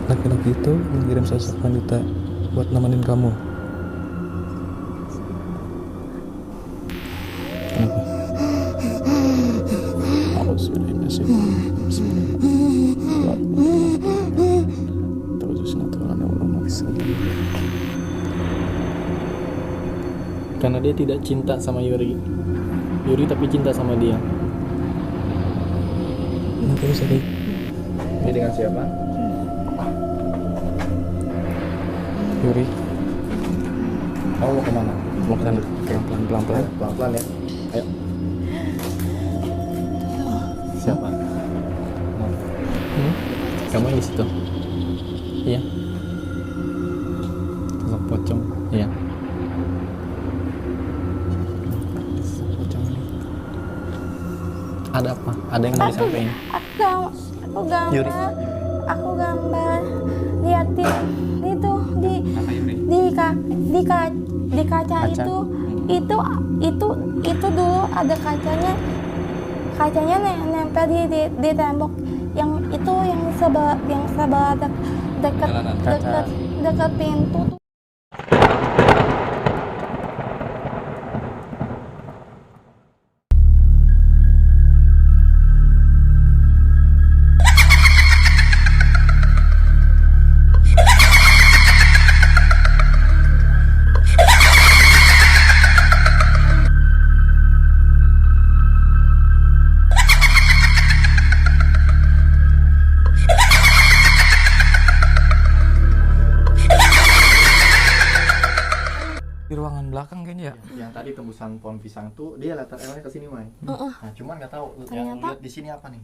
laki-laki itu mengirim sosok wanita buat nemenin kamu. Kenapa? Karena dia tidak cinta sama Yuri tapi cinta sama dia. Kenapa bisa kayak? Ini dengan siapa? Yuri, Kamu mau kemana? mau ke sana. Pelan-pelan. Pelan-pelan ya. Ayo. Siapa? Kamu yang di situ? Iya. Sosok pocong. Iya. Pocong ini. Ada apa? Ada yang mau disampaikan? Aku gambar. Yuri. Aku gambar. Liatin itu Apa Yuri? di kaca Kaca. itu dulu ada kacanya nempel di tembok yang itu yang sebelah dekat Jalanan kaca. dekat pintu tuh. Di ruangan belakang kayaknya ya. Yang tadi tembusan pohon pisang tuh dia latar elnya ke sini, Mai. Nah, cuman nggak tahu yang Ternyata- lihat di sini apa nih?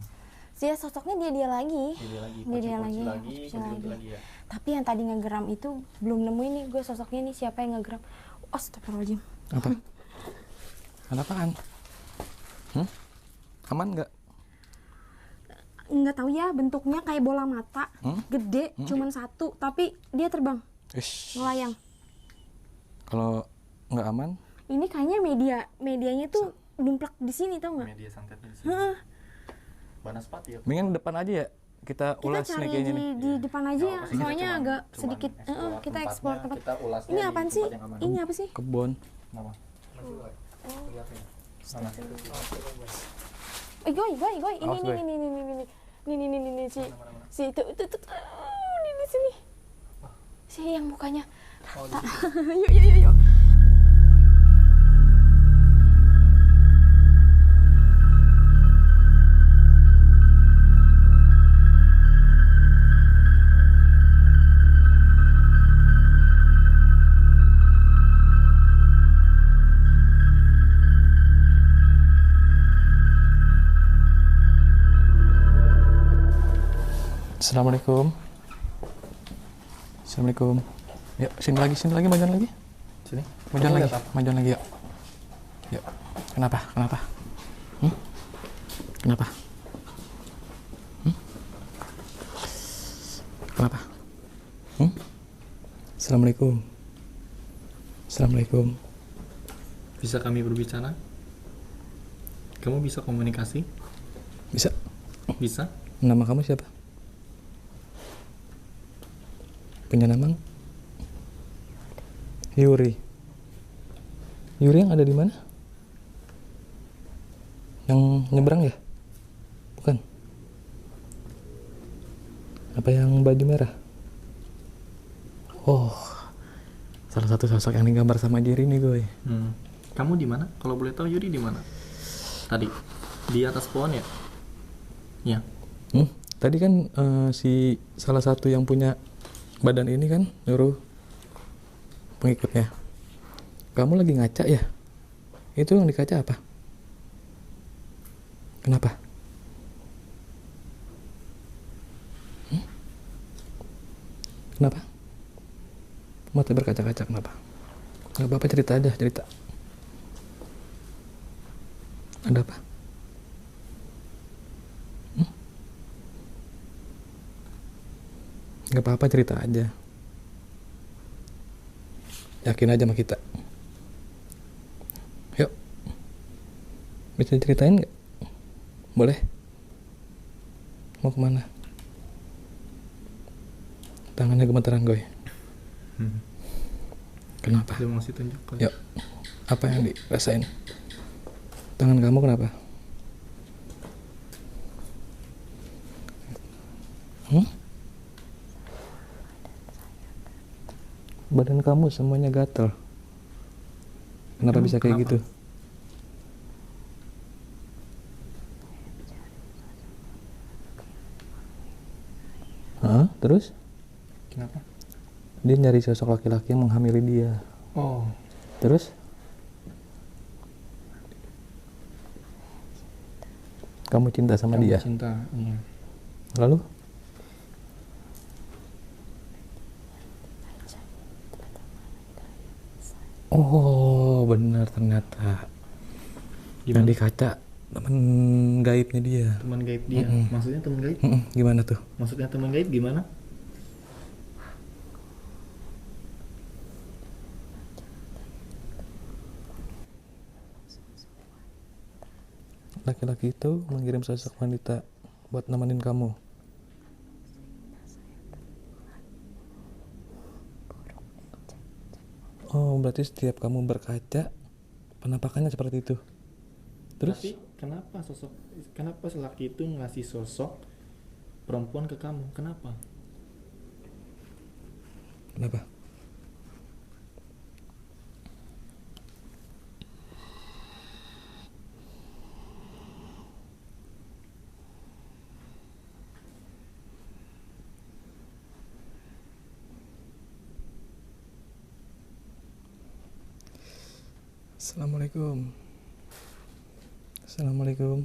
Dia sosoknya dia lagi. Dia lagi, Dia kunci lagi, lagi, kunci kunci lagi. lagi ya. Tapi yang tadi ngegeram itu belum nemuin nih gue sosoknya nih siapa yang ngegeram. Astagfirullahaladzim. Apa? Apaan? Aman nggak? Nggak tahu ya, bentuknya kayak bola mata, gede, cuman satu, tapi dia terbang, Ish. melayang. Kalau nggak aman, Ini kayaknya medianya tuh dumplak di sini, tau nggak? Media santetnya di sini. Heeh. Banaspati ya. mendingan depan aja ya. Kita Kita ulas nih cari kayaknya di, nih. di depan aja ya, Nggak apa-apa sih, soalnya kita agak cuman sedikit. explore Kita tempatnya, explore tempat. kita ulasnya Ini di apaan tempat sih? yang aman. Ini apa sih? Kebun. Nama? Mana? Goy. Ini Awas, Goy. Ini si itu. Ini di sini. Si yang mukanya rata. Yuk. Assalamualaikum. Yuk, sini lagi, majuan lagi. Sini. Majuan Kamu lagi, lihat apa? majuan lagi yuk. Yuk. Kenapa? Kenapa? Kenapa? Kenapa? Assalamualaikum. Bisa kami berbicara? Kamu bisa komunikasi? Bisa? Bisa? Nama kamu siapa? Punya nama? Yuri yang ada di mana? Yang nyebrang ya? Bukan? Apa yang baju merah? Oh, salah satu sosok yang digambar sama Jerry nih gue. Kamu di mana? Kalau boleh tahu Yuri di mana? Tadi di atas pohon ya? Ya. Tadi kan si salah satu yang punya badan ini kan nyuruh pengikutnya. Kamu lagi ngaca ya? Itu yang dikaca apa? Kenapa? Kenapa? Mata berkaca-kaca kenapa? Gak apa-apa, cerita aja, cerita. Ada apa? Gak apa-apa, cerita aja. Yakin aja sama kita. Yuk. Bisa ceritain gak? Boleh? Mau kemana? Tangannya gemeteran Goy. Kenapa? Dia mau ngasih tunjuk kali. Yuk, apa yang dirasain? Tangan kamu kenapa? Badan kamu semuanya gatel. Kenapa bisa kayak Kenapa? gitu? Hah? Terus? Kenapa? Dia nyari sosok laki-laki yang menghamili dia. Oh, Terus? Kamu cinta sama kamu dia? cinta. Iya. Lalu? Oh, benar ternyata. Yang Gimana? di kaca temen gaibnya dia. Teman gaib dia. Maksudnya teman gaib? Gimana tuh? Maksudnya teman gaib gimana? Laki-laki itu mengirim sosok wanita buat nemenin kamu. Oh, berarti setiap kamu berkaca penampakannya seperti itu. Terus? Tapi kenapa laki itu ngasih sosok perempuan ke kamu? Kenapa? Kenapa? Assalamualaikum. Assalamualaikum.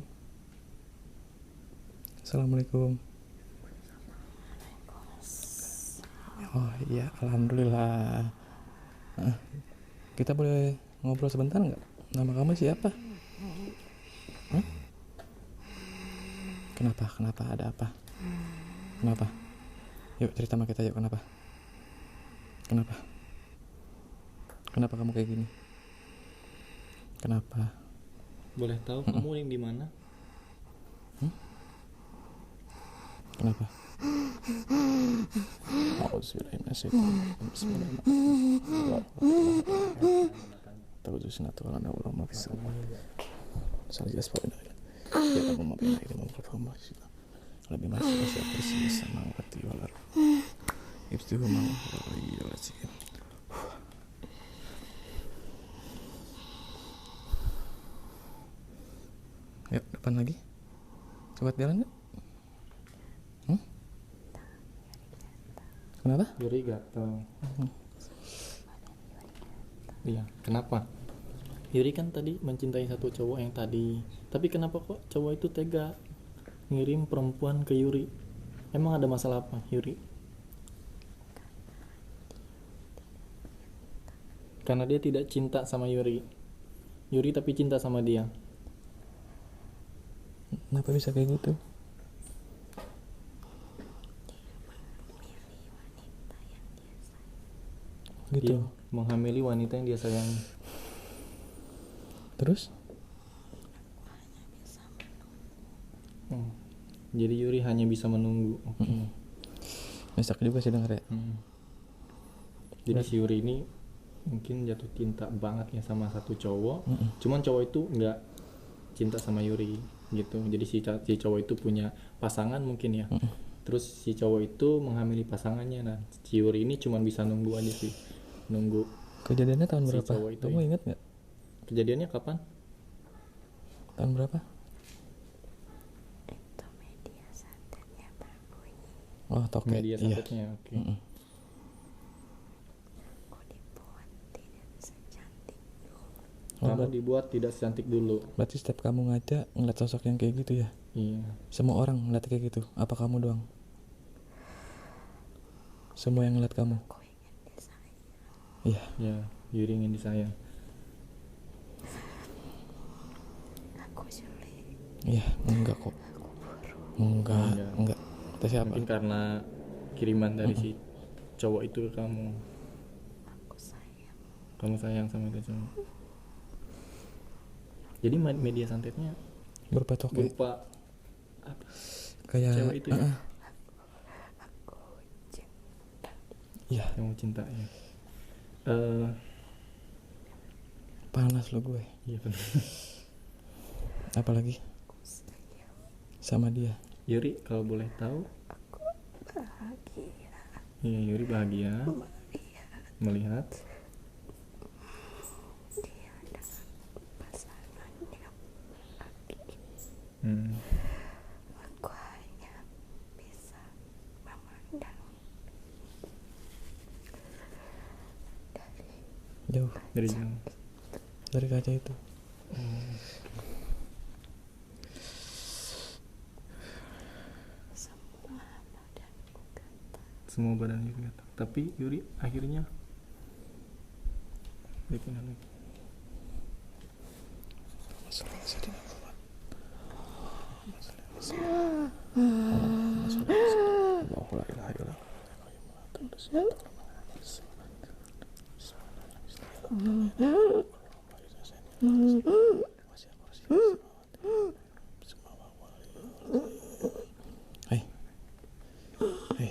Assalamualaikum. Oh iya, alhamdulillah. Kita boleh ngobrol sebentar nggak? Nama kamu siapa? Hah? Kenapa? Kenapa? Ada apa? Kenapa? Yuk cerita sama kita yuk, kenapa? Kenapa? Kenapa kamu kayak gini? Kenapa? Boleh tahu kamu yang di mana? Kenapa? Bismillahirrahmanirrahim. Lebih masih bersih sama hati walar. Ibtuhu mau yuk depan lagi. Coba jalan yuk. Kenapa? Yuri gatel. Iya, kenapa? Yuri kan tadi mencintai satu cowok yang tadi. Tapi kenapa kok cowok itu tega ngirim perempuan ke Yuri? Emang ada masalah apa, Yuri? Karena dia tidak cinta sama Yuri. Yuri tapi cinta sama dia. Kenapa bisa kayak gitu? Gitu. Dia menghamili wanita yang dia sayangi. Terus? Jadi Yuri hanya bisa menunggu. Nyesek juga sih denger ya. Jadi si Yuri ini mungkin jatuh cinta banget ya sama satu cowok. Cuman cowok itu nggak cinta sama Yuri gitu. Jadi si cowok itu punya pasangan mungkin ya. Terus si cowok itu menghamili pasangannya. Nah si Yuri ini cuma bisa nunggu aja sih. Nunggu. Kejadiannya tahun Si berapa? cowok itu Kamu ya. ingat nggak? Kejadiannya kapan? Tahun berapa? Itu media santetnya berbunyi. Oh, Toke. Media Iya. santetnya. Oke. Aku dibuat tidak secantik dulu. Oh, Kamu dibuat tidak secantik dulu. berarti setiap kamu ngaca ngeliat sosok yang kayak gitu ya? Iya. Semua orang ngeliat kayak gitu? Apa kamu doang? Semua yang ngeliat kamu? Aku ingin disayang. Iya. Ya, Yuri ingin disayang. Aku sulit. Iya, enggak kok. Enggak. Kata siapa? Mungkin karena kiriman dari si cowok itu ke kamu. Aku sayang. Kamu sayang sama itu cowok. Jadi media santetnya Berupa Toke. berupa apa? Kayak Cewek itu ya? Aku cinta. Iya. Yang mau cinta ya. Panas lo gue. Iya benar. Apalagi sama dia. Yuri kalau boleh tahu. Bahagia. Iya, Yuri bahagia melihat Dia dengan pasangannya. Aku hanya bisa memandang Jauh dari jauh. dari kaca itu. Semua badan Yuri gatal. Tapi Yuri akhirnya berpindah lagi. Hai. Hai.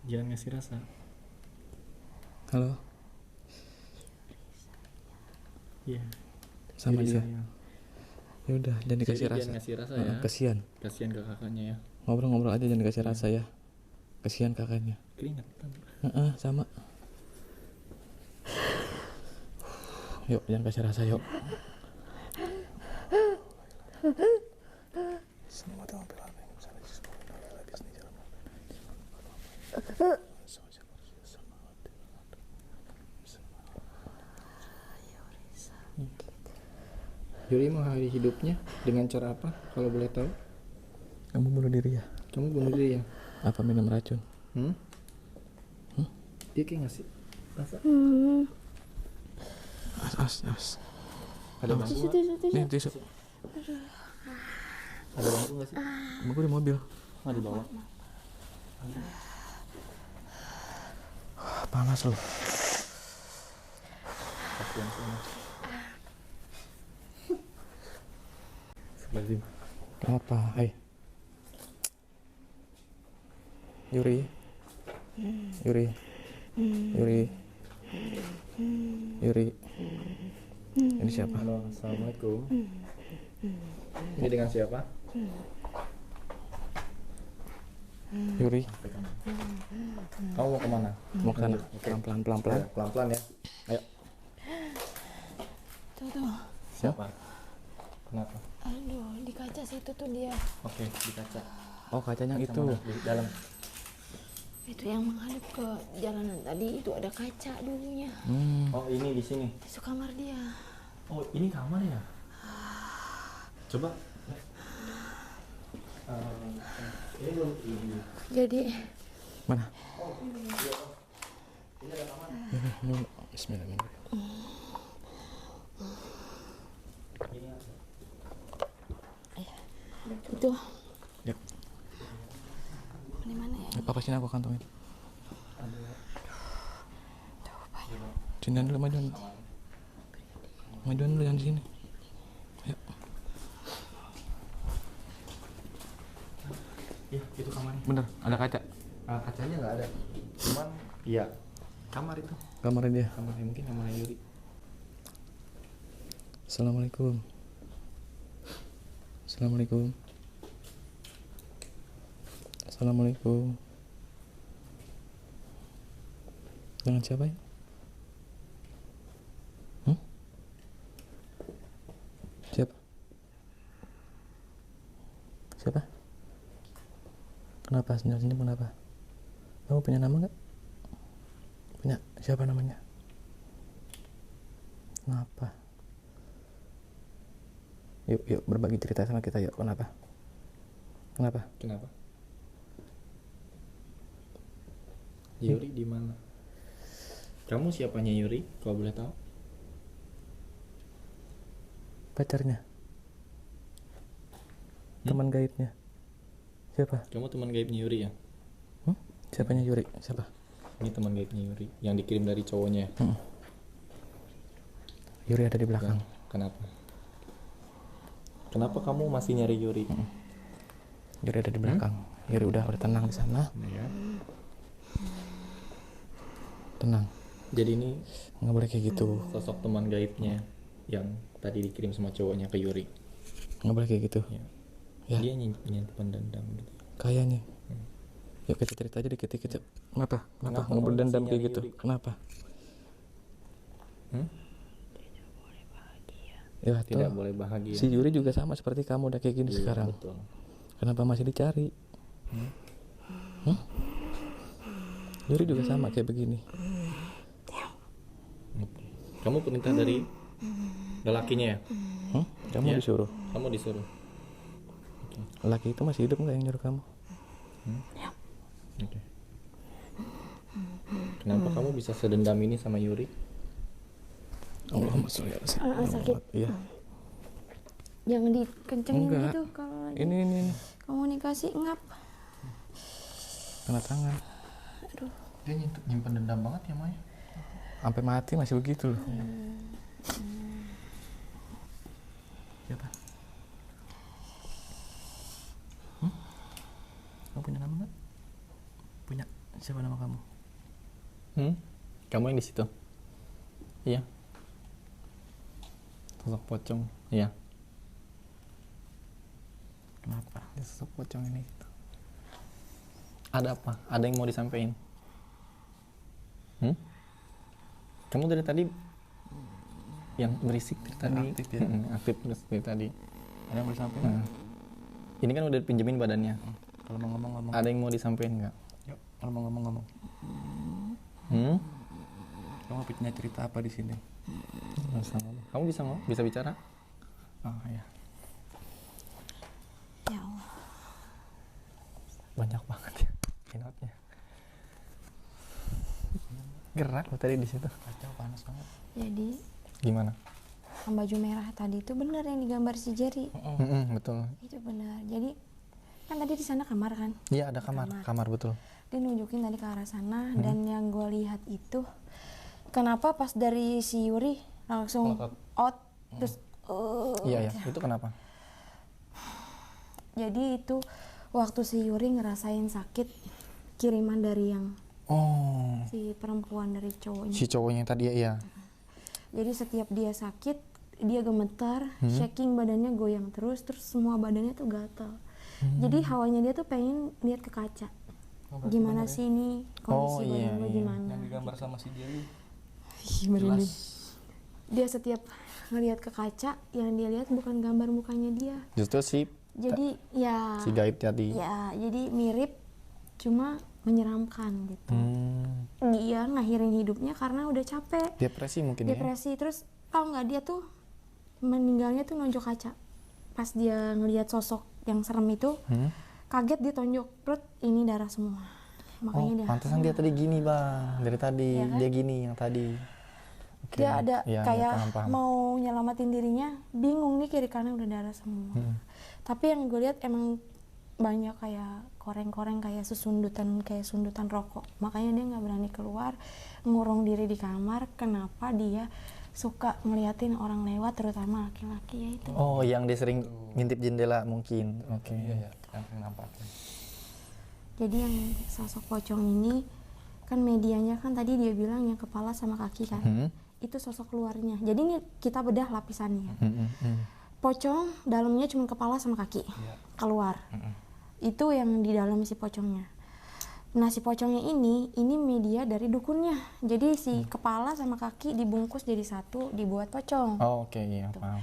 Jangan ngasih rasa. Halo. Iya. Sama Yuri dia. sayang. Ya udah, jangan dikasih Jadi rasa. jangan ngasih rasa ya. Kasihan. Kasihan ke kakaknya ya. Ngobrol-ngobrol aja, jangan dikasih rasa ya. Kasihan kakaknya. Keringetan. Sama. Yuk, jangan kasih rasa yuk. Yuri mengakhiri hidupnya dengan cara apa? Kalau boleh tahu? Kamu bunuh diri ya? Kamu bunuh diri ya? Apa minum racun? Dia kayak ngasih rasa. As. Ada bangku nggak? Nih tisu. Ada bangku nggak sih? Bangku di mobil. Nggak di bawah. Panas loh. Kasihan semua. Lazim. Kenapa? Hai. Yuri. Ini siapa? Halo, assalamualaikum. Ini dengan siapa? Yuri. Kamu mau kemana? Mau ke sana. Oke. Pelan-pelan. Pelan-pelan ya. Ayo. Tuh. Siapa? Kenapa? Aduh, di kaca situ tuh dia. Oke, di kaca. Oh, kacanya Kaca itu. mana? Di dalam. Itu yang menghadap ke jalanan tadi itu ada kaca dulunya. Oh, ini di sini. Itu kamar dia. Oh, ini kamar ya? Coba. Ini belum ini. Jadi Mana? Ini Bismillahirrahmanirrahim. itu Yuk. di mana ya? Papa sini aku kantongin. Sini dulu, majuan. Majuan dulu, jangan di sini. Ayo. Iya, itu kamarnya. Bener, ada kaca. Kacanya nggak ada. Cuman, iya. Kamar itu. Kamarnya dia. Kamarnya mungkin kamarnya Yuri. Assalamualaikum. Dengan siapa ya? Siapa? Kenapa senyum-senyum, kenapa? Kamu punya nama nggak? Punya. Siapa namanya? Kenapa? Yuk berbagi cerita sama kita yuk. Kenapa? Yuri di mana? Kamu siapanya Yuri? Kalau boleh tahu? Pacarnya? Teman gaibnya? Siapa? Kamu teman gaibnya Yuri ya? Siapanya Yuri? Siapa? Ini teman gaibnya Yuri yang dikirim dari cowoknya. Yuri ada di belakang. Kenapa kamu masih nyari Yuri? Yuri ada di belakang. Yuri udah tenang di sana. Ya. Tenang. Jadi ini Nggak boleh kayak gitu. sosok teman gaibnya yang tadi dikirim sama cowoknya ke Yuri. Nggak boleh kayak gitu. Ya. Ya. Dia nyimpen dendam gitu. Kayaknya. Yuk kita cerita aja dikit-dikit. Yuk. Kenapa? Kenapa Nggak kamu berdendam masih kayak nyari gitu? Yuri? Kenapa? Hmm? Ya, Tidak toh, boleh bahagia. si Yuri juga sama seperti kamu udah kayak gini Iya, sekarang. betul. Kenapa masih dicari? Hmm? Yuri juga sama kayak begini. Oke. Kamu perintah dari lelakinya ya? Kamu Ya. disuruh. Kamu disuruh. Laki itu masih hidup nggak yang nyuruh kamu? Oke. Kenapa kamu bisa sedendam ini sama Yuri? Allahumma sholli ala sayyidina sakit. Muhammad. Iya. Jangan dikencengin Enggak. gitu kalau lagi Ini komunikasi ngap. kena tangan. Dia nyimpen dendam banget ya Maya. Sampai mati masih begitu loh. Siapa? Kamu punya nama nggak? Punya. Siapa nama kamu? Kamu yang di situ? Iya. Sosok pocong. Iya. Kenapa? Dia sosok pocong ini. Ada apa? Ada yang mau disampaikan? Kamu dari tadi yang berisik dari tadi. Aktif ya? Aktif dari tadi. Ada yang mau disampaikan? Ini kan udah pinjemin badannya. Kalau mau ngomong. Ada yang mau disampaikan nggak? Yuk, kalau mau ngomong. Kamu punya cerita apa di sini? Kamu bisa ngomong? Bisa bicara? Oh ya. Ya Allah. Banyak banget ya keynote-nya. Gerak lo tadi di situ. Kacau, panas banget. Jadi Gimana? yang baju merah tadi itu benar yang digambar si Jerry. Betul. Itu benar. Jadi kan tadi di sana kamar kan. Iya ada kamar betul. Dia nunjukin tadi ke arah sana dan yang gue lihat itu kenapa pas dari si Yuri langsung out terus Iya itu kenapa? jadi itu waktu si Yuri ngerasain sakit kiriman dari yang Oh, si perempuan dari cowoknya. si cowoknya yang tadi ya. Jadi setiap dia sakit dia gemetar, shaking badannya goyang terus semua badannya tuh gatal. Jadi hawanya dia tuh pengen lihat ke kaca. Gimana sih ini kondisi badan gue gimana? Yang digambar sama si Jerry. Ih, merinding. Dia setiap ngelihat ke kaca, yang dia lihat bukan gambar mukanya dia. Justru Jadi ya, si gaib tadi. ya jadi mirip, cuma menyeramkan gitu. Dia ngakhirin hidupnya karena udah capek, Depresi mungkin depresi. Terus tau nggak dia tuh meninggalnya tuh nonjok kaca. Pas dia ngelihat sosok yang serem itu, kaget dia tonjok, perut ini darah semua. Makanya dia. Pantesan dia tadi gini bang, dari tadi Iya kan? dia gini yang tadi. Oke. Dia ada Iya, kayak paham. mau nyelamatin dirinya, bingung nih kiri kanan udah darah semua. Tapi yang gue lihat emang banyak kayak koreng-koreng kayak sundutan rokok. Makanya dia nggak berani keluar, ngurung diri di kamar. Kenapa dia suka ngeliatin orang lewat, terutama laki-laki ya itu. Oh, yang dia sering ngintip jendela mungkin. Oke. Iya, yang nampak. Jadi yang sosok pocong ini kan medianya kan tadi dia bilang yang kepala sama kaki kan. Itu sosok luarnya. Jadi ini kita bedah lapisannya. Pocong dalamnya cuma kepala sama kaki. Keluar. Itu yang di dalam si pocongnya. Nah si pocongnya ini media dari dukunnya. Jadi si kepala sama kaki dibungkus jadi satu, dibuat pocong. Oh, oke, iya, paham.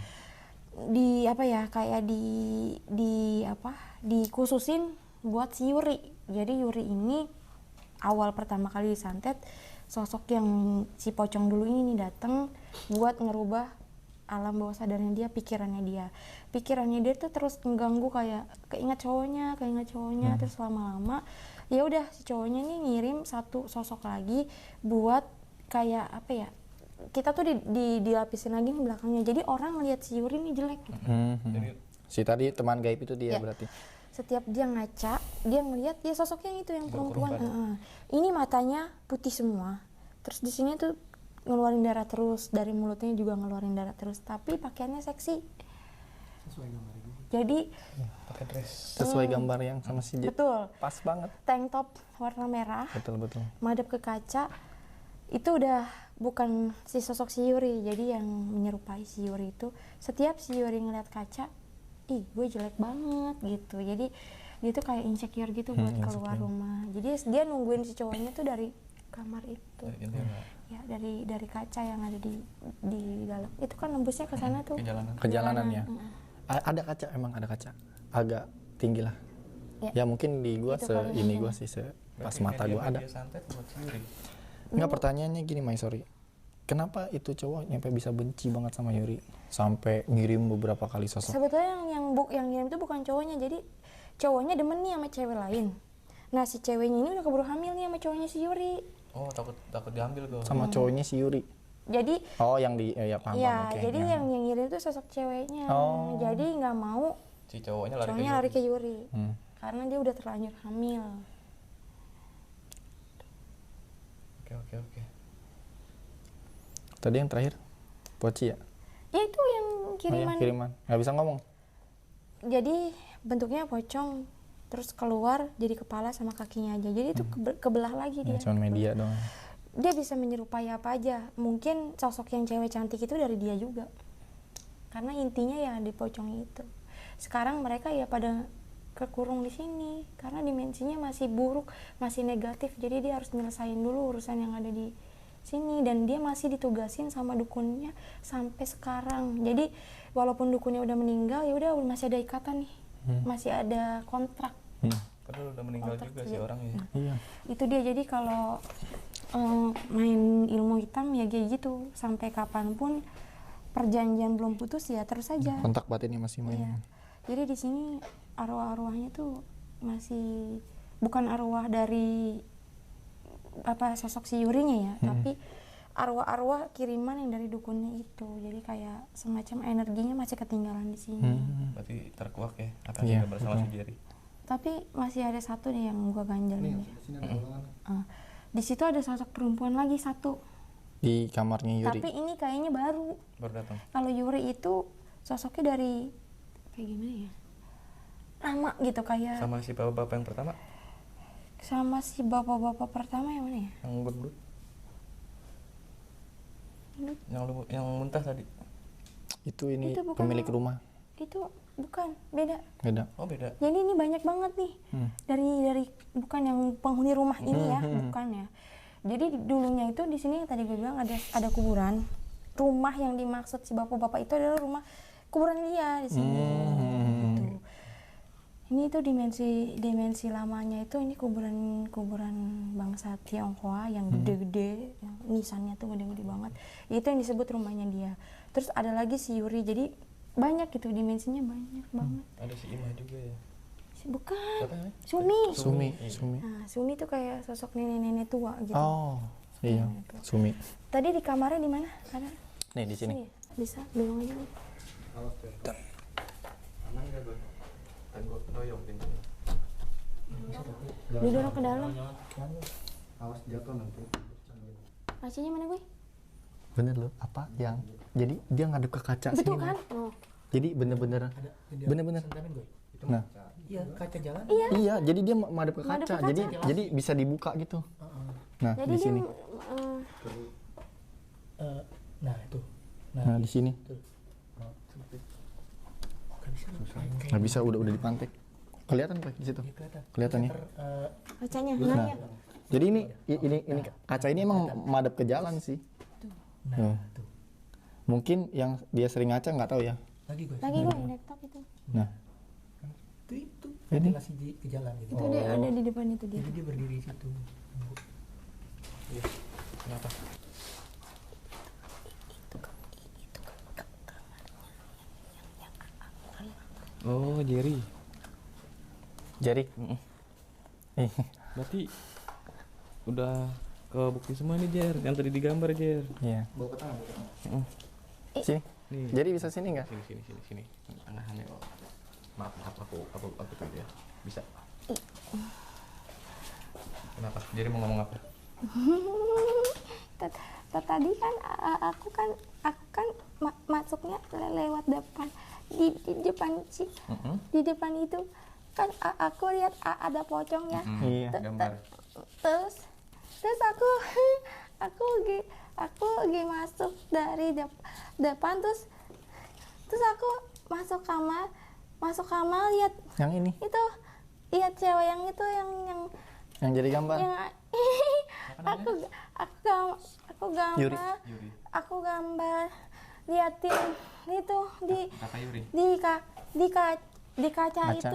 Di apa ya, kayak dikhususin buat si Yuri. Jadi Yuri ini awal pertama kali disantet, sosok yang si pocong dulu ini datang buat ngerubah alam bawah sadarnya dia, pikirannya dia tuh terus mengganggu, kayak keinget cowoknya terus lama-lama ya udah si cowoknya ini ngirim satu sosok lagi buat kayak apa ya, kita tuh dilapisin lagi nih belakangnya, jadi orang ngelihat si Yuri ini jelek gitu. Si tadi teman gaib itu dia Ya. berarti. Setiap dia ngaca, dia ngelihat dia sosok yang itu yang perempuan. Ini matanya putih semua. Terus di sini tuh ngeluarin darah terus, dari mulutnya juga ngeluarin darah terus. Tapi pakaiannya seksi. Sesuai gambar ini. Jadi Pakai dress. Sesuai gambar yang sama si betul, Pas banget. tank top warna merah, Betul. madep ke kaca. Itu udah bukan si sosok si Yuri. Jadi yang menyerupai si Yuri itu, setiap si Yuri ngeliat kaca, ih gue jelek banget gitu. Jadi dia tuh kayak insecure gitu buat keluar rumah. Jadi dia nungguin si cowoknya tuh dari kamar itu. Ya, dari kaca yang ada di dalam. Itu kan nembusnya ke sana tuh. Kejalanan ya. Ada kaca, emang ada kaca. Agak tinggi lah. Ya mungkin di gua Itu kali ini mungkin. gua sih pas mata gua ada. Enggak, pertanyaannya gini, Mai, sorry. Kenapa itu cowok nyampe bisa benci banget sama Yuri sampai ngirim beberapa kali sosok? Sebetulnya yang ngirim itu bukan cowoknya. Jadi cowoknya demen nih sama cewek lain. Nah si ceweknya ini udah keburu hamil nih sama cowoknya si Yuri. Oh, takut diambil gue. Sama cowoknya si Yuri. Jadi Yang di ya paham. ya, oke. jadi yang ngirim itu sosok ceweknya. Oh. Jadi nggak mau Si cowoknya lari ke Yuri. Hmm. Karena dia udah terlanjur hamil. Oke. Tadi yang terakhir Poci ya? Ya itu yang kiriman. Kiriman. Nggak bisa ngomong. Jadi bentuknya pocong, terus keluar jadi kepala sama kakinya aja. Jadi itu kebelah lagi Ya, dia. cuman media doang. Dia bisa menyerupai apa aja. Mungkin sosok yang cewek cantik itu dari dia juga. Karena intinya ya di pocong itu. Sekarang mereka ya pada kekurung di sini karena dimensinya masih buruk, masih negatif. Jadi dia harus nyelesain dulu urusan yang ada di sini, dan dia masih ditugasin sama dukunnya sampai sekarang. Jadi walaupun dukunnya udah meninggal, ya udah masih ada ikatan nih. Masih ada kontrak. Padahal udah meninggal Kontrak juga kerja. si orang ya. Iya. Itu dia. Jadi kalau main ilmu hitam ya kayak gitu, sampai kapanpun perjanjian belum putus ya terus saja. Kontak batinnya masih main. Iya. Jadi di sini arwah-arwahnya tuh masih bukan arwah dari apa sosok si Yurinya ya, tapi arwah-arwah kiriman yang dari dukunnya itu. Jadi kayak semacam energinya masih ketinggalan di sini. Berarti terkuak ya akan Iya, tinggal bersama si Jerry. Tapi masih ada satu nih yang gua ganjel ini. Sini ada ruangan. Di situ ada sosok perempuan lagi satu. Di kamarnya Yuri. Tapi ini kayaknya baru. Baru datang. Kalau Yuri itu sosoknya dari kayak gimana ya? Lama gitu kayak Sama si bapak-bapak yang pertama sama si bapak-bapak pertama yang mana ya? yang gendut. Yang muntah tadi. Itu ini Itu bukan pemilik rumah. Itu bukan, beda. Beda. Oh, beda. Jadi ini banyak banget nih. Dari bukan yang penghuni rumah ini ya, bukan ya. Jadi dulunya itu di sini yang tadi gue bilang ada kuburan. Rumah yang dimaksud si bapak-bapak itu adalah rumah kuburan dia di sini. Gitu. Ini tuh dimensi lamanya itu ini kuburan bangsa Tionghoa yang gede-gede, yang nisannya tuh gede-gede banget. Itu yang disebut rumahnya dia. Terus ada lagi si Yuri. Jadi banyak gitu, dimensinya banyak banget. Ada si Ima juga ya. Bukan. Siapa namanya? Sumi. Sumi. Nah, Sumi tuh kayak sosok nenek-nenek tua gitu. Oh, iya. Sumi. Tadi di kamarnya di mana? Ada? Nih di sini. ya? Bisa, dorong aja nih. Awas tuh. Aman enggak, Bang? Kan gua kedoyong pintunya. Didorong ke dalam. Awas jatuh nanti. Lacinya mana gue? Bener loh. Apa yang? Jadi dia ngadep ke kaca Betul sini. kan? Oh. Jadi bener-bener. Bener-bener. Nah. Iya, kaca jalan. Iya, jadi dia madep ke Madep kaca. ke kaca. Jadi bisa dibuka gitu. Nah, Jadi di dia sini. Nah, itu. Nah, di sini. Gak bisa. Nggak bisa, udah dipantek. Kelihatan Pak di situ. Kelihatan ya. kacanya. Nah, Nah, ya. jadi ini kaca ini emang madep ke jalan sih. Nah, tuh. Mungkin yang dia sering ngaca nggak tahu ya. Lagi gue. Lagi gue laptop itu. Nah, Itu Ini? ventilasi ke jalan gitu. Itu dia ada di depan itu dia. Jadi dia berdiri di situ. Kenapa? Oh, Jerry. Jerry. Berarti udah kebukti semua nih, Jer. Yang tadi digambar, Jer. Iya. Bawa ke tengah. Sini. Nih. Jadi bisa sini nggak? Sini. Tangannya. Maaf, aku tuh ya. Bisa. Kenapa? Jerry mau ngomong apa? Tadi kan aku kan masuknya lewat depan. di depan di depan itu kan aku lihat ada pocong ya. Iya. Gambar. Terus aku lagi masuk dari depan terus aku masuk kamar lihat Yang ini itu, lihat cewek yang itu yang jadi gambar. yang aku Yuri. gambar aku gambar liatin itu Kakak Yuri. di kaca Kaca.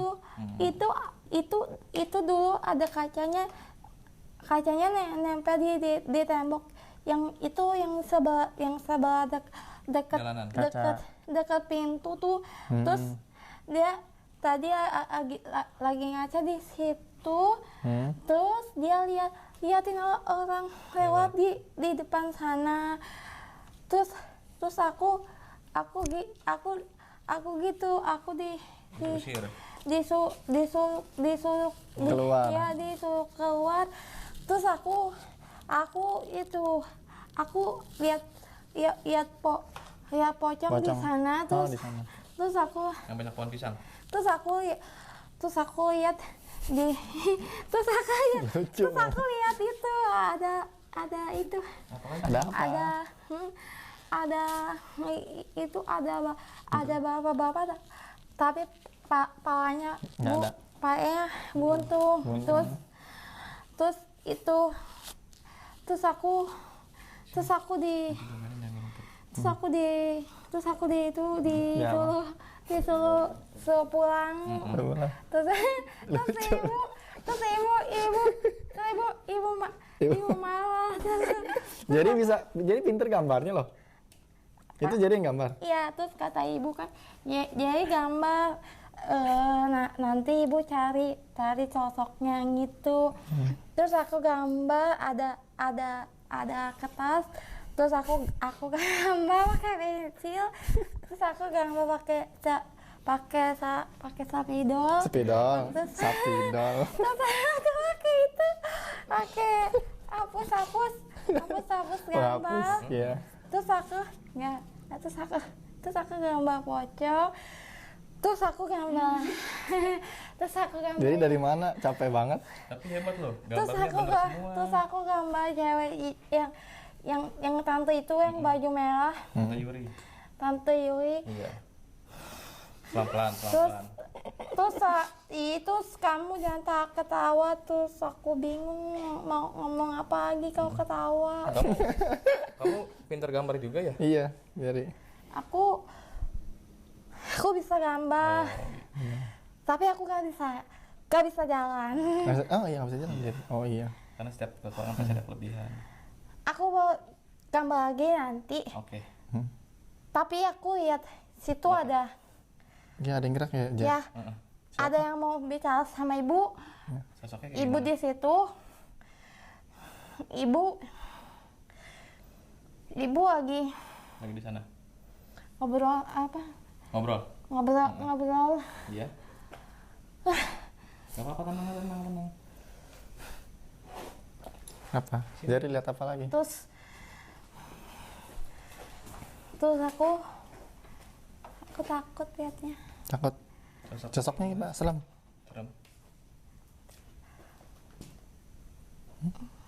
itu dulu ada kacanya nempel di tembok yang itu yang sebelah dekat Jalanan. dekat pintu tuh. Terus dia tadi lagi ngaca di situ. Terus dia liatin orang lewat di depan sana. Terus aku gitu, aku disuruh Keluar. ya disuruh keluar. Terus aku lihat pocong di Pocong. sana. Oh, Terus di sana. terus aku Yang banyak pohon pisang. terus aku lihat di Lucu. terus aku lihat itu ada itu Ada apa? ada bapak-bapak tapi palanya Nggak ada. palanya buntung. Buntung. Terus aku disuruh pulang. Terus ibu marah. Jadi pinter gambarnya loh. Itu jadi yang gambar. Iya, terus kata ibu kan, jadi gambar nanti ibu cari sosoknya gitu. Terus aku gambar ada kertas. Terus aku gambar pakai pensil. Terus aku gambar pakai spidol. Spidol. Terus Sapidol. Terus aku pakai itu, pakai hapus gambar. Hapus. Iya. Terus aku gambar pocong. Terus aku gambar Jadi dari mana? Capek banget. Tapi hebat loh. terus aku gambar cewek yang tante itu yang baju merah, Kakak Yuri. Tante Yuri. Iya. Pelan-pelan. Terus kamu jangan ketawa. Terus aku bingung mau ngomong apa lagi kalau ketawa. Kamu pinter gambar juga ya? Iya, jadi. Aku bisa gambar, tapi aku gak bisa jalan. Oh iya, nggak bisa jalan jadi. Oh iya. Karena setiap kekurangan pasti ada kelebihan. Aku mau gambar lagi nanti. Oke. Tapi aku lihat situ ada Ya ada yang gerak ya. ya ada yang mau bicara sama ibu. Sosoknya kayak Ibu gimana? di situ. Ibu lagi Lagi di sana. ngobrol apa? Ngobrol. Ngobrol. Iya. Gak apa-apa, tenang. Apa? Jadi lihat apa lagi? Terus aku takut liatnya. Takut. Sosoknya kita selam. Serem.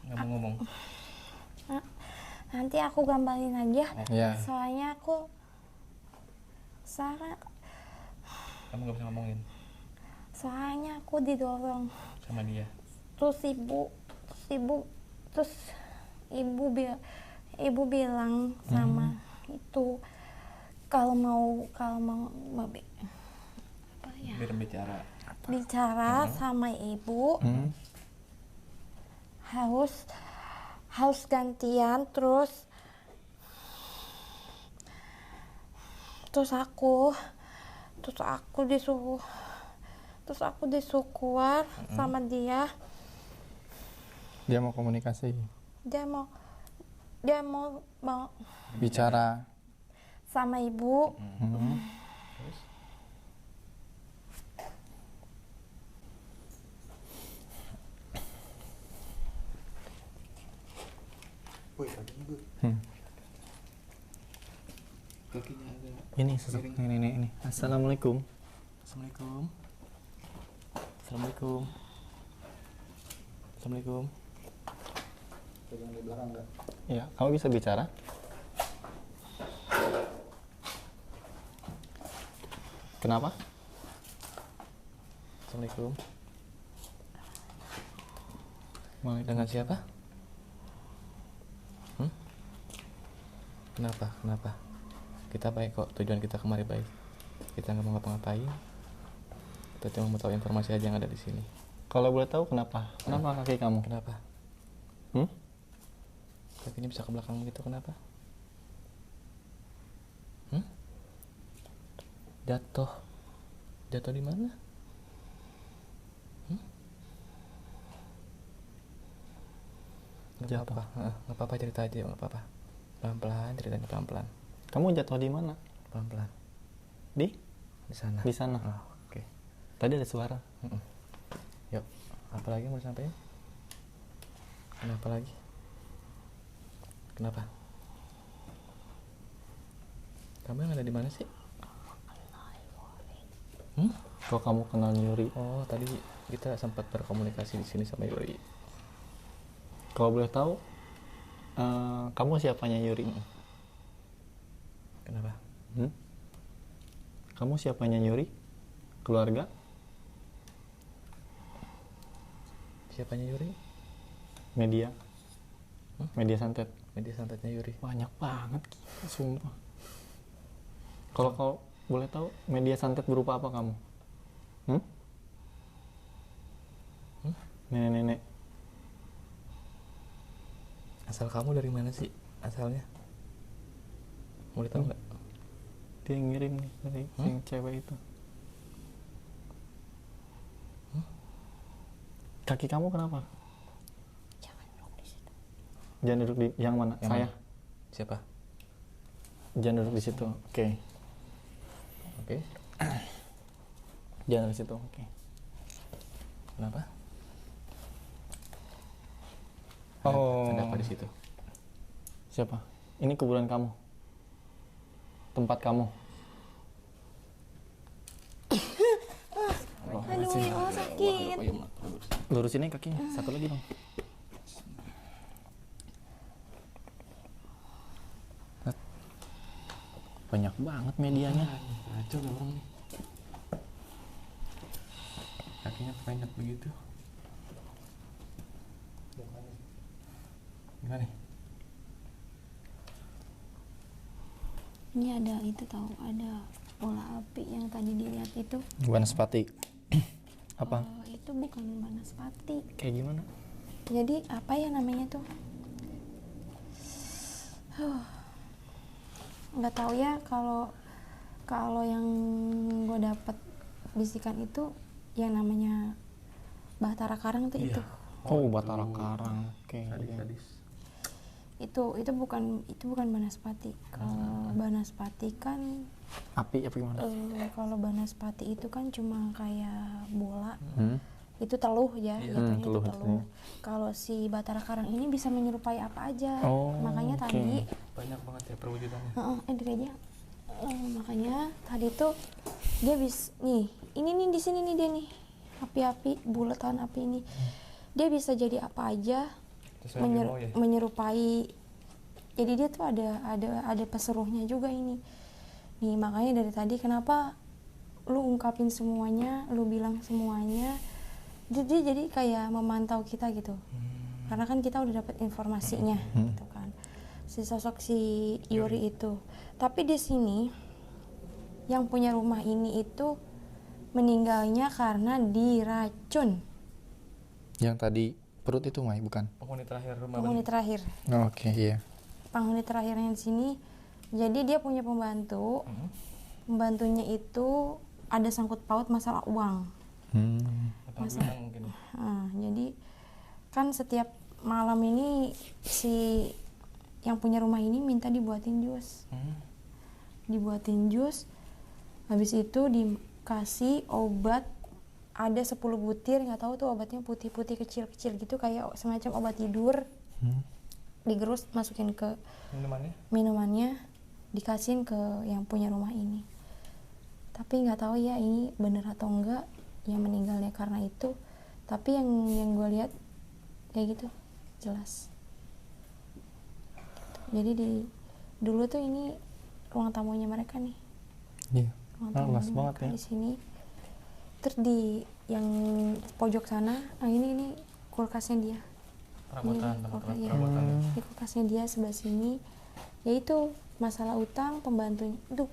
Nggak mau ngomong. Nanti aku gambarin aja. Iya. Soalnya Kamu nggak bisa ngomongin soalnya aku didorong. sama dia. Terus ibu bilang sama itu kalau mau apa ya? Biar Bicara sama ibu harus gantian. Terus aku disuruh keluar sama dia. Dia mau komunikasi. Dia mau Bicara. sama ibu. Terus? kakinya ada. Ini sosok nenek ini. Assalamualaikum. Assalamualaikum. Assalamualaikum. Assalamualaikum. Pegang di belakang enggak? Ya, kamu bisa bicara? Kenapa? Assalamualaikum. Waalaikumsalam. Dengan siapa? Kenapa? Kenapa? Kita baik kok, tujuan kita kemari baik. Kita nggak mau ngapa-ngapain. Kita cuma mau tahu informasi aja yang ada di sini. Kalau boleh tahu kenapa? Kenapa kaki kamu? Kenapa? Hmm? Kakinya bisa ke belakang gitu, kenapa? Jatuh. Jatuh di mana? Nggak Jatuh. apa-apa. Nggak apa-apa, cerita aja, nggak apa-apa. Pelan-pelan, ceritanya pelan-pelan. Kamu jatuh di mana? Pelan-pelan. Di? Di sana. Di sana. Oh, oke. Tadi ada suara. Yuk, apa lagi mau disampaikan? Kenapa lagi? Kenapa? Kamu yang ada di mana sih? Kok kamu kenal Yuri? Oh, tadi kita sempat berkomunikasi di sini sama Yuri. Kalau boleh tahu, kamu siapanya Yuri? Kenapa? Kamu siapanya Yuri? Keluarga? Siapanya Yuri? Media? Media santet? Media santetnya Yuri. Banyak banget, gila, sumpah. Kalau kau boleh tahu, media santet berupa apa kamu? Nenek-nenek. Asal kamu dari mana sih? Asalnya? Boleh tahu nggak? Dia yang ngirim nih dari yang cewek itu. Kaki kamu kenapa? Jangan duduk di situ. Jangan duduk di yang mana? Yang Saya. mana? Siapa? Jangan duduk di situ. Oke. Oke. Jangan duduk di situ. Oke. Kenapa? Oh. Ada apa di situ? Siapa? Ini kuburan kamu. Tempat kamu. Aduh, oh sakit. Lurusin aja kakinya. Satu lagi dong. Banyak banget medianya. Kacau deh orang nih. Kakinya pendek begitu. Gimana nih? Ini ada itu tahu, ada bola api yang tadi dilihat itu. Banaspati. Apa? Itu bukan banaspati. Kayak gimana? Jadi apa ya namanya tuh? Nggak tahu ya, kalau yang gue dapat bisikan itu yang namanya Bahtara Karang tuh itu. Oh, Batara Karang. Oke. Sadis-sadis. Itu bukan banaspati. Kalau banaspati kan Api apa gimana? kalau banaspati itu kan cuma kayak bola. Hmm? Itu teluh ya, jatuhnya teluh itu itu. teluh. Kalau si Bahtara Karang ini bisa menyerupai apa aja. Oh, Makanya oke. tadi Banyak banget ya perwujudannya. diri aja. Makanya tadi tuh dia nih, ini nih di sini nih dia nih. Api-api, bulatan api ini. Dia bisa jadi apa aja. Sesuai yang dia mau ya? Menyerupai. Jadi dia tuh ada pesuruhnya juga ini. Nih, makanya dari tadi kenapa lu ungkapin semuanya, lu bilang semuanya. Dia jadi kayak memantau kita gitu. Karena kan kita udah dapat informasinya gitu kan. Si sosok si Yuri itu. Tapi di sini yang punya rumah ini itu meninggalnya karena diracun. Yang tadi perut itu Mai, bukan? Penghuni terakhir rumah Penghuni terakhir. Oh, oke, iya. Penghuni terakhirnya di sini. Jadi dia punya pembantu. Pembantunya itu ada sangkut paut masalah uang. Masalah mungkin. Jadi kan setiap malam ini si yang punya rumah ini minta dibuatin jus. Dibuatin jus. Habis itu dikasih obat, ada 10 butir, nggak tahu tuh obatnya putih-putih kecil-kecil gitu kayak semacam obat tidur. Digerus, masukin ke Minumannya? minumannya. dikasihin ke yang punya rumah ini. Tapi nggak tahu ya ini bener atau enggak yang meninggalnya karena itu. Tapi yang gue lihat kayak gitu jelas. Jadi dulu tuh ini ruang tamunya mereka nih. Iya. Ruang Luas tamunya banget mereka ya. di sini. Terus di yang pojok sana, ini kulkasnya dia. Perabotan, Ini teman-teman, iya. perabotan. Di kulkasnya dia sebelah sini. Yaitu masalah utang pembantunya. Duh,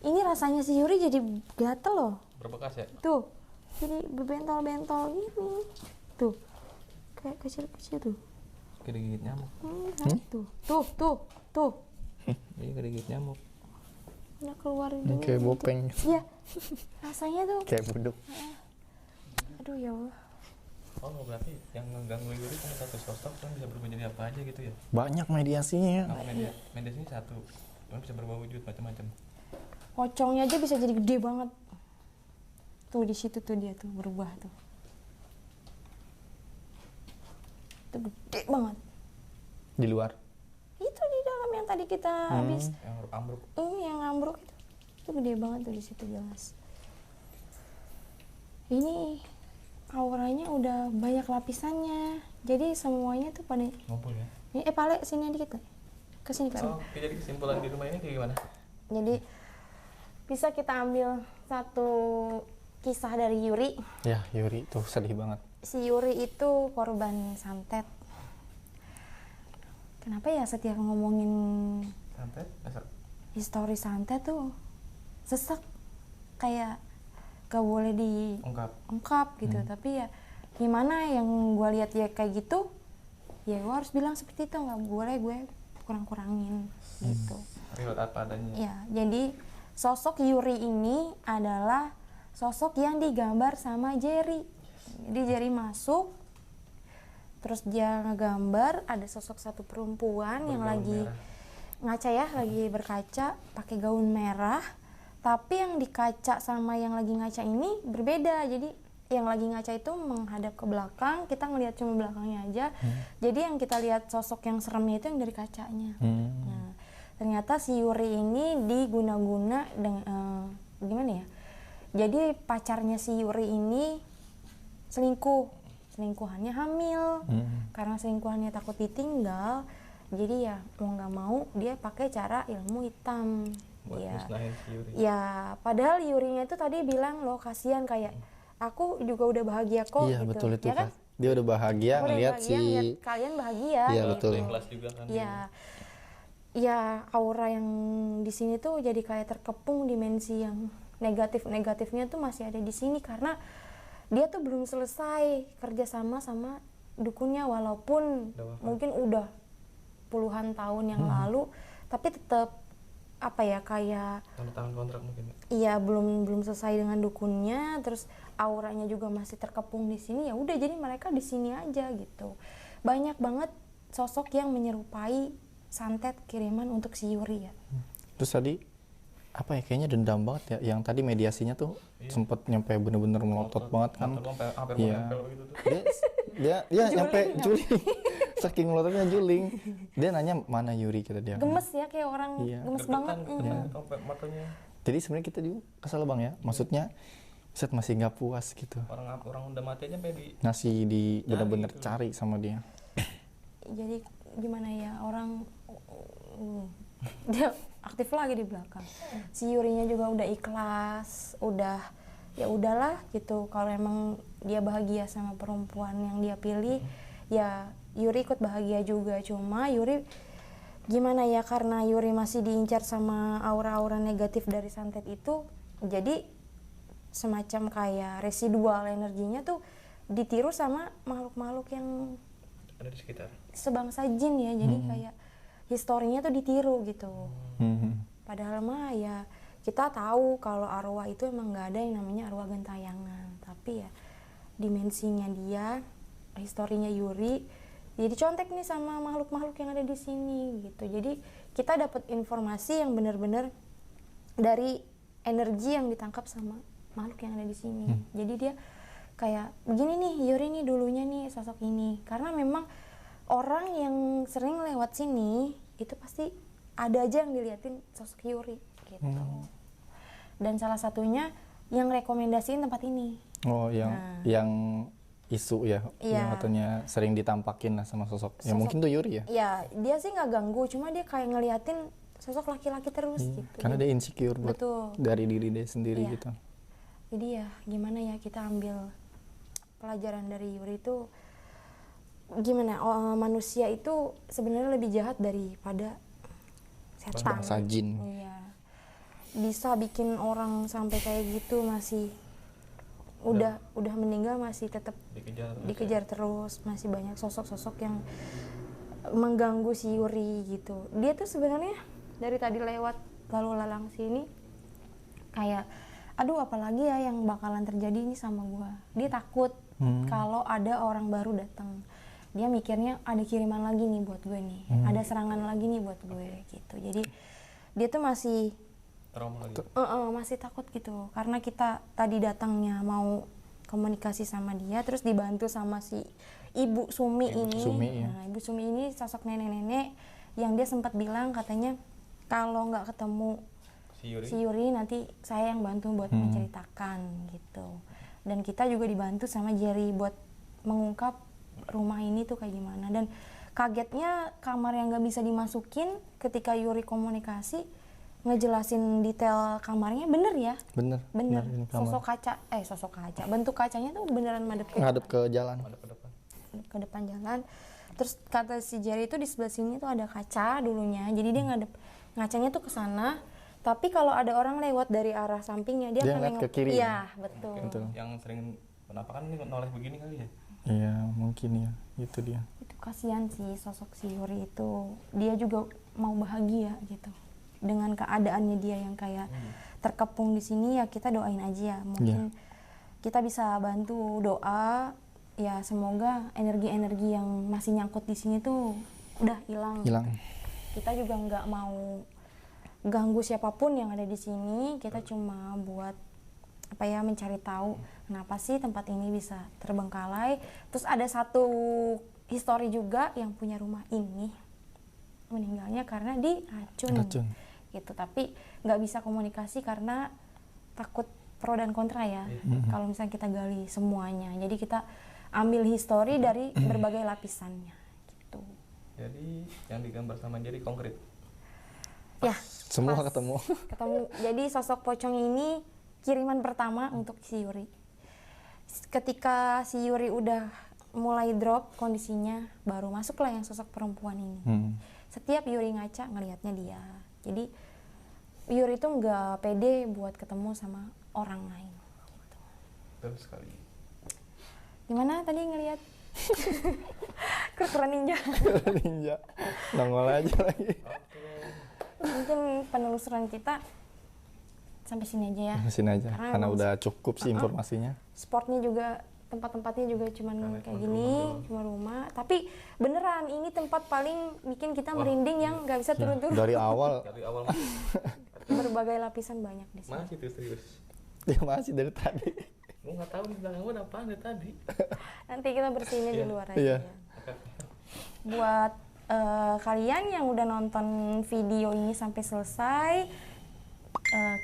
ini rasanya si Yuri jadi gatel loh. Berbekas ya? Tuh, jadi berbentol-bentol gini. Tuh, kayak kecil-kecil tuh. Kayak digigit nyamuk. Tuh. Iya, kayak digigit nyamuk. Udah keluar Ini kayak bopeng. Iya, rasanya tuh. Kayak buduk. Aduh ya Allah. Oh, berarti yang mengganggu Yuri cuma satu sosok kan bisa berubah jadi apa aja gitu ya? Banyak mediasinya. Nah, mediasinya satu, cuma bisa berubah wujud macam-macam. Pocongnya aja bisa jadi gede banget. Tuh di situ tuh dia tuh berubah tuh. Itu gede banget. Di luar. Itu di dalam yang tadi kita habis. Yang ambruk. Ini yang ambruk itu. Itu gede banget tuh di situ jelas. Ini auranya udah banyak lapisannya. Jadi semuanya tuh pada Ngumpul ya? ini Pale sini dikit Kak. Kesini Kak. Oh, oke, jadi kesimpulan di rumah ini kayak gimana? Jadi bisa kita ambil satu kisah dari Yuri. Ya, Yuri tuh sedih banget. Si Yuri itu korban santet. Kenapa ya setiap ngomongin Santet? histori santet tuh sesek, kayak gak boleh diungkap gitu. Tapi ya gimana, yang gue lihat ya kayak gitu, ya gue harus bilang seperti itu, nggak boleh gue kurang-kurangin gitu. Real apa adanya. Ya, jadi sosok Yuri ini adalah sosok yang digambar sama Jerry. Jadi Jerry masuk, terus dia ngegambar ada sosok satu perempuan yang Bergaun lagi merah. ngaca ya, lagi berkaca pakai gaun merah. Tapi yang dikaca sama yang lagi ngaca ini berbeda. Jadi yang lagi ngaca itu menghadap ke belakang, kita ngelihat cuma belakangnya aja. Jadi yang kita lihat sosok yang seremnya itu yang dari kacanya. Nah, ternyata si Yuri ini diguna-guna dengan gimana ya? Jadi pacarnya si Yuri ini selingkuhannya hamil. Karena selingkuhannya takut ditinggal, jadi ya mau nggak mau dia pakai cara ilmu hitam. Buat Ya. musnahin si Yuri. Ya, padahal Yurinya itu tadi bilang loh, kasihan, kayak aku juga udah bahagia kok Iya, gitu. betul itu Ya kan? Kak. Dia udah bahagia Aku udah ngeliat bahagia si ngeliat kalian bahagia. Iya, gitu. betul. Ikhlas juga kan. Ya, ya aura yang di sini tuh jadi kayak terkepung, dimensi yang negatifnya tuh masih ada di sini karena dia tuh belum selesai kerjasama sama dukunnya, walaupun Udah wafat. mungkin udah puluhan tahun yang lalu, tapi tetap apa ya, kayak Tanda tangan kontrak mungkin. iya belum selesai dengan dukunnya, terus auranya juga masih terkepung di sini. Ya udah, jadi mereka di sini aja gitu. Banyak banget sosok yang menyerupai santet kiriman untuk si Yuri ya. Terus tadi apa ya, kayaknya dendam banget ya, yang tadi mediasinya tuh sempet nyampe bener-bener melotot banget kan. Motor gua hampir Iya. mau nempel gitu tuh. Dia nyampe juling. Saking melototnya juling. Dia nanya mana Yuri, kata dia. Gemes ya, kayak orang Iya. gemes Gergetan, banget. gergetan sampai matanya. Jadi sebenarnya kita juga kesel Bang ya. Maksudnya set masih nggak puas gitu. Orang udah mati aja sampai di Nasi di bener-bener gitu. cari sama dia. Jadi gimana ya, orang dia aktif lagi di belakang. Si Yurinya juga udah ikhlas, udah ya udahlah gitu. Kalau emang dia bahagia sama perempuan yang dia pilih, ya Yuri ikut bahagia juga. Cuma Yuri gimana ya, karena Yuri masih diincar sama aura-aura negatif dari santet itu, jadi semacam kayak residual energinya tuh ditiru sama makhluk-makhluk yang ada di sekitar. sebangsa jin ya. Jadi kayak historinya tuh ditiru gitu. Padahal mah ya kita tahu kalau arwah itu emang nggak ada yang namanya arwah gentayangan, tapi ya dimensinya dia, historinya Yuri, jadi contek nih sama makhluk-makhluk yang ada di sini gitu. Jadi kita dapat informasi yang benar-benar dari energi yang ditangkap sama makhluk yang ada di sini. Jadi dia kayak begini nih, Yuri nih dulunya nih sosok ini, karena memang orang yang sering lewat sini itu pasti ada aja yang diliatin sosok Yuri gitu. Dan salah satunya yang rekomendasiin tempat ini. Oh, yang isu ya, Iya. yang katanya sering ditampakin lah sama sosok. Ya mungkin tuh Yuri ya. Ya dia sih nggak ganggu, cuma dia kayak ngeliatin sosok laki-laki terus gitu. Karena dia insecure buat Betul. dari diri dia sendiri Iya. gitu. Jadi ya gimana ya kita ambil pelajaran dari Yuri itu gimana manusia itu sebenarnya lebih jahat daripada setan. Bangsa jin. Iya. Bisa bikin orang sampai kayak gitu masih udah meninggal masih tetap dikejar terus, masih banyak sosok-sosok yang mengganggu si Yuri gitu. Dia tuh sebenarnya dari tadi lewat lalu lalang sini kayak aduh apalagi ya yang bakalan terjadi ini sama gua. Dia takut kalau ada orang baru datang. Dia mikirnya ada kiriman lagi nih buat gue nih, ada serangan lagi nih buat gue gitu. Jadi dia tuh masih Trauma lagi. masih takut gitu karena kita tadi datangnya mau komunikasi sama dia terus dibantu sama si Ibu Sumi ini. Sumi, ya. Nah, Ibu Sumi ini sosok nenek-nenek yang dia sempat bilang katanya kalau nggak ketemu si Yuri nanti saya yang bantu buat menceritakan gitu. Dan kita juga dibantu sama Jerry buat mengungkap rumah ini tuh kayak gimana. Dan kagetnya kamar yang nggak bisa dimasukin ketika Yuri komunikasi ngejelasin detail kamarnya bener ya. Bener. Ini kamar. Sosok kaca bentuk kacanya tuh beneran madep Ngadep ke jalan. ke depan jalan. Terus kata si Jerry itu di sebelah sini tuh ada kaca dulunya, jadi dia ngadep ngacanya tuh ke sana. Tapi kalau ada orang lewat dari arah sampingnya dia akan ngeliat nengok ke kiri. Iya betul. Betul. Yang sering penampakan ini noleh begini kali ya. Iya, mungkin ya. Itu dia. Itu kasihan sih sosok si Yuri itu, dia juga mau bahagia gitu dengan keadaannya dia yang kayak terkepung di sini. Ya kita doain aja ya, mungkin kita bisa bantu doa ya, semoga energi-energi yang masih nyangkut di sini tuh udah hilang. Kita juga nggak mau ganggu siapapun yang ada di sini, kita cuma buat mencari tahu kenapa sih tempat ini bisa terbengkalai. Terus ada satu histori juga yang punya rumah ini meninggalnya karena diracun. Gitu, tapi nggak bisa komunikasi karena takut pro dan kontra ya. Kalau misalnya kita gali semuanya, jadi kita ambil histori dari berbagai lapisannya gitu. Jadi yang digambar sama Jerry konkret. Ya, Semua pas ketemu. Jadi sosok pocong ini kiriman pertama untuk si Yuri. Ketika si Yuri udah mulai drop kondisinya, baru masuklah yang sosok perempuan ini. Setiap Yuri ngaca ngelihatnya dia. Jadi Yuri itu nggak pede buat ketemu sama orang lain. Gitu. Terus sekali. Gimana tadi ngelihat? Keren ninja. Ninja. Nongol aja lagi. Mungkin penelusuran kita sampai sini aja ya. Mesin aja. Karena udah cukup sih informasinya. Spotnya juga, tempat-tempatnya juga cuman kayak gini, cuma rumah. Tapi beneran ini tempat paling bikin kita merinding yang nggak bisa turun-turun. Dari awal. Berbagai lapisan banyak di sini. Masih tuh serius. Dia masih dari tadi. Gue nggak tahu di belakang gue ada apaan dari tadi. Nanti kita bersihinnya di luar aja. Iya. Ya. Buat kalian yang udah nonton video ini sampai selesai,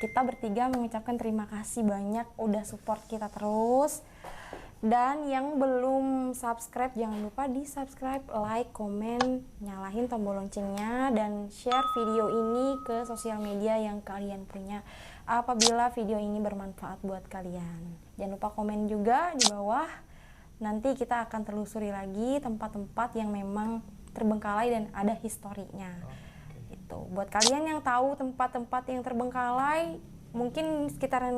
kita bertiga mengucapkan terima kasih banyak udah support kita terus. Dan yang belum subscribe jangan lupa di subscribe, like, komen, nyalahin tombol loncengnya, dan share video ini ke sosial media yang kalian punya apabila video ini bermanfaat buat kalian. Jangan lupa komen juga di bawah, nanti kita akan telusuri lagi tempat-tempat yang memang terbengkalai dan ada historinya. Gitu. Buat kalian yang tahu tempat-tempat yang terbengkalai mungkin sekitaran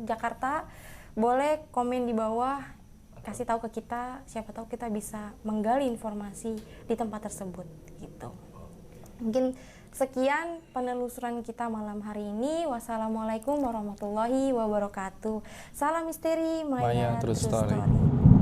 Jakarta, boleh komen di bawah, kasih tahu ke kita, siapa tahu kita bisa menggali informasi di tempat tersebut gitu. Mungkin sekian penelusuran kita malam hari ini. Wassalamualaikum warahmatullahi wabarakatuh. Salam misteri, Maya True True Story. Story.